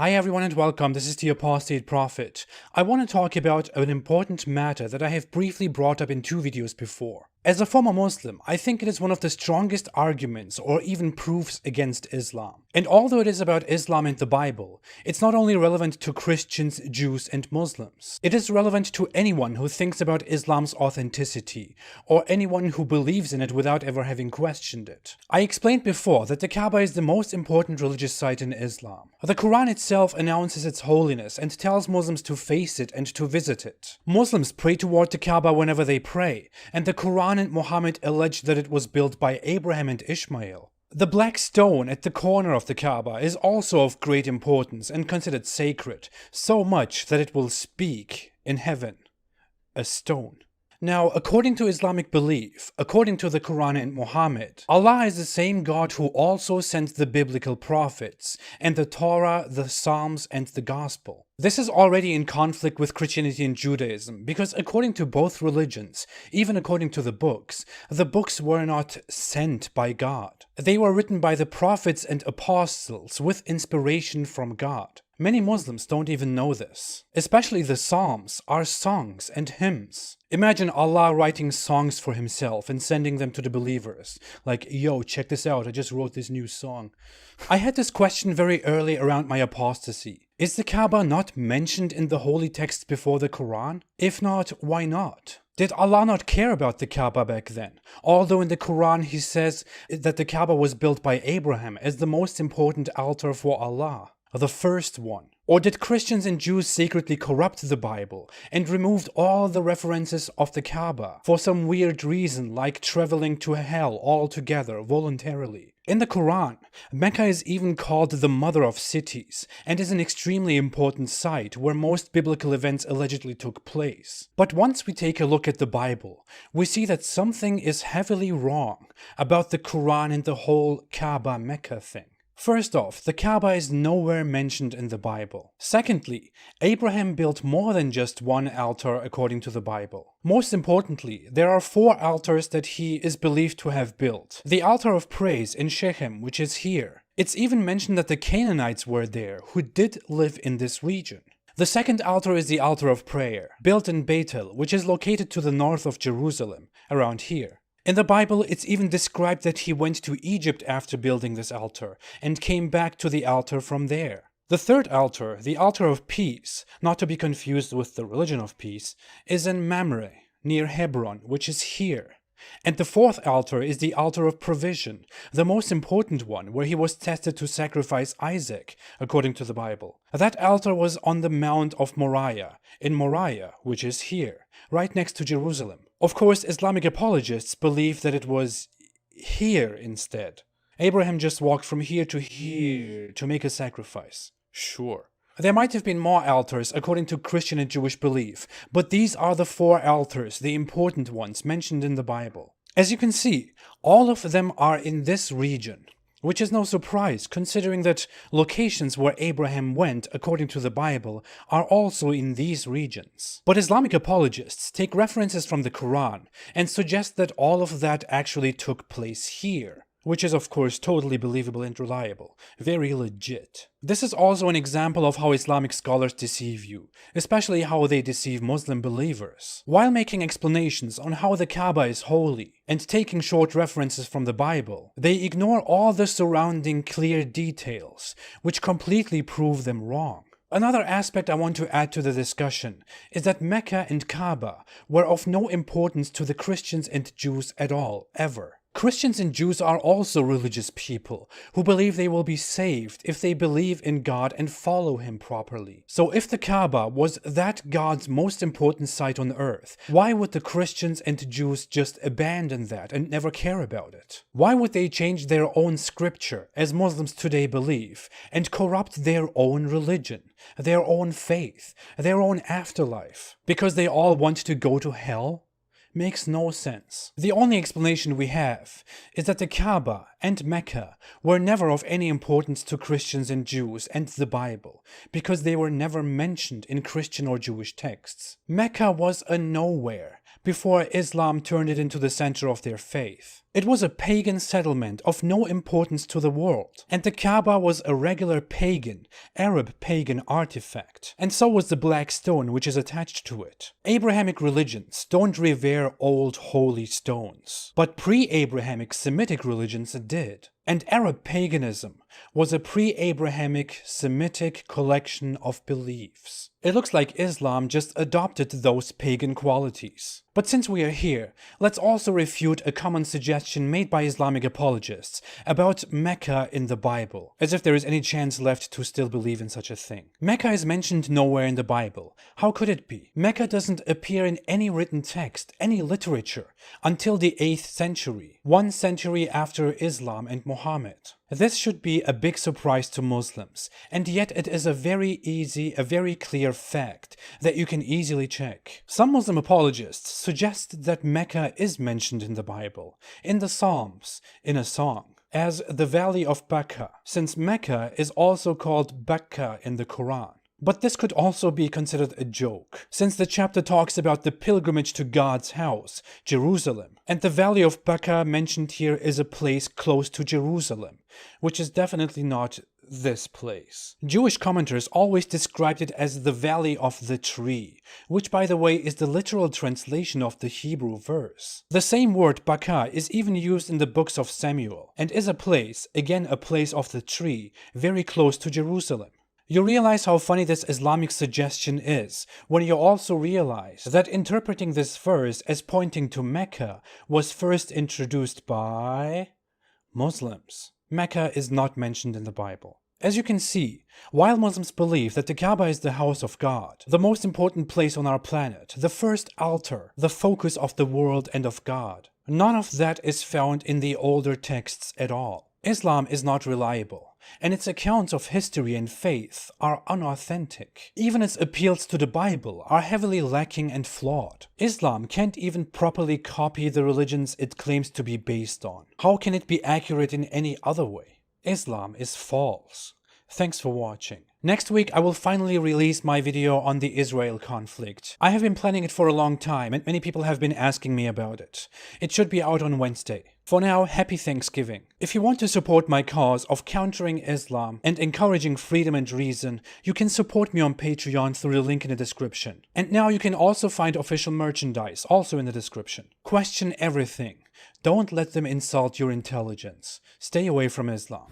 Hi everyone and welcome, this is the Apostate Prophet. I want to talk about an important matter that I have briefly brought up in two videos before. As a former Muslim, I think it is one of the strongest arguments or even proofs against Islam. And although it is about Islam and the Bible, it's not only relevant to Christians, Jews and Muslims. It is relevant to anyone who thinks about Islam's authenticity, or anyone who believes in it without ever having questioned it. I explained before that the Kaba is the most important religious site in Islam. The Quran itself announces its holiness and tells Muslims to face it and to visit it. Muslims pray toward the Kaba whenever they pray, and the Quran and Muhammad allege that it was built by Abraham and Ishmael. The black stone at the corner of the Kaaba is also of great importance and considered sacred, so much that it will speak in heaven. A stone. Now, according to Islamic belief, according to the Quran and Muhammad, Allah is the same God who also sent the biblical prophets, and the Torah, the Psalms, and the Gospel. This is already in conflict with Christianity and Judaism, because according to both religions, even according to the books were not sent by God. They were written by the prophets and apostles with inspiration from God. Many Muslims don't even know this. Especially the Psalms are songs and hymns. Imagine Allah writing songs for himself and sending them to the believers. Like, yo, check this out, I just wrote this new song. I had this question very early around my apostasy. Is the Kaaba not mentioned in the holy texts before the Quran? If not, why not? Did Allah not care about the Kaaba back then? Although in the Quran he says that the Kaaba was built by Abraham as the most important altar for Allah. The first one. Or did Christians and Jews secretly corrupt the Bible and removed all the references of the Kaaba for some weird reason, like traveling to hell altogether voluntarily? In the Quran, Mecca is even called the mother of cities and is an extremely important site where most biblical events allegedly took place. But once we take a look at the Bible, we see that something is heavily wrong about the Quran and the whole Kaaba Mecca thing. First off, the Kaaba is nowhere mentioned in the Bible. Secondly, Abraham built more than just one altar according to the Bible. Most importantly, there are 4 altars that he is believed to have built. The altar of praise in Shechem, which is here. It's even mentioned that the Canaanites were there, who did live in this region. The second altar is the altar of prayer, built in Bethel, which is located to the north of Jerusalem, around here. In the Bible, it's even described that he went to Egypt after building this altar, and came back to the altar from there. The third altar, the altar of peace, not to be confused with the religion of peace, is in Mamre, near Hebron, which is here. And the fourth altar is the altar of provision, the most important one, where he was tested to sacrifice Isaac, according to the Bible. That altar was on the Mount of Moriah, in Moriah, which is here, right next to Jerusalem. Of course, Islamic apologists believe that it was here instead. Abraham just walked from here to make a sacrifice. Sure. There might have been more altars according to Christian and Jewish belief, but these are the 4 altars, the important ones mentioned in the Bible. As you can see, all of them are in this region, which is no surprise considering that locations where Abraham went according to the Bible are also in these regions. But Islamic apologists take references from the Quran and suggest that all of that actually took place here. Which is of course totally believable and reliable, very legit. This is also an example of how Islamic scholars deceive you, especially how they deceive Muslim believers. While making explanations on how the Kaaba is holy, and taking short references from the Bible, they ignore all the surrounding clear details, which completely prove them wrong. Another aspect I want to add to the discussion is that Mecca and Kaaba were of no importance to the Christians and Jews at all, ever. Christians and Jews are also religious people who believe they will be saved if they believe in God and follow Him properly. So if the Kaaba was that God's most important site on earth, why would the Christians and Jews just abandon that and never care about it? Why would they change their own scripture, as Muslims today believe, and corrupt their own religion, their own faith, their own afterlife? Because they all want to go to hell? Makes no sense. The only explanation we have is that the Kaaba and Mecca were never of any importance to Christians and Jews and the Bible, because they were never mentioned in Christian or Jewish texts. Mecca was a nowhere, before Islam turned it into the center of their faith. It was a pagan settlement of no importance to the world, and the Kaba was a regular pagan, Arab pagan artifact, and so was the black stone which is attached to it. Abrahamic religions don't revere old holy stones, but pre-Abrahamic Semitic religions did. And Arab paganism was a pre-Abrahamic Semitic collection of beliefs. It looks like Islam just adopted those pagan qualities. But since we are here, let's also refute a common suggestion made by Islamic apologists about Mecca in the Bible, as if there is any chance left to still believe in such a thing. Mecca is mentioned nowhere in the Bible. How could it be? Mecca doesn't appear in any written text, any literature, until the 8th century, 1 century after Islam and Muhammad. This should be a big surprise to Muslims, and yet it is a very easy, a very clear fact that you can easily check. Some Muslim apologists suggest that Mecca is mentioned in the Bible, in the Psalms, in a song, as the Valley of Bakkah, since Mecca is also called Bakkah in the Quran. But this could also be considered a joke, since the chapter talks about the pilgrimage to God's house, Jerusalem, and the Valley of Bakkah mentioned here is a place close to Jerusalem, which is definitely not this place. Jewish commenters always described it as the Valley of the Tree, which by the way is the literal translation of the Hebrew verse. The same word Bakkah is even used in the books of Samuel, and is a place, again a place of the tree, very close to Jerusalem. You realize how funny this Islamic suggestion is when you also realize that interpreting this verse as pointing to Mecca was first introduced by Muslims. Mecca is not mentioned in the Bible. As you can see, while Muslims believe that the Kaaba is the house of God, the most important place on our planet, the first altar, the focus of the world and of God, none of that is found in the older texts at all. Islam is not reliable, and its accounts of history and faith are unauthentic. Even its appeals to the Bible are heavily lacking and flawed. Islam can't even properly copy the religions it claims to be based on. How can it be accurate in any other way? Islam is false. Thanks for watching. Next week I will finally release my video on the Israel conflict. I have been planning it for a long time and many people have been asking me about it. It should be out on Wednesday. For now, happy Thanksgiving. If you want to support my cause of countering Islam and encouraging freedom and reason, you can support me on Patreon through the link in the description. And now you can also find official merchandise, also in the description. Question everything. Don't let them insult your intelligence. Stay away from Islam.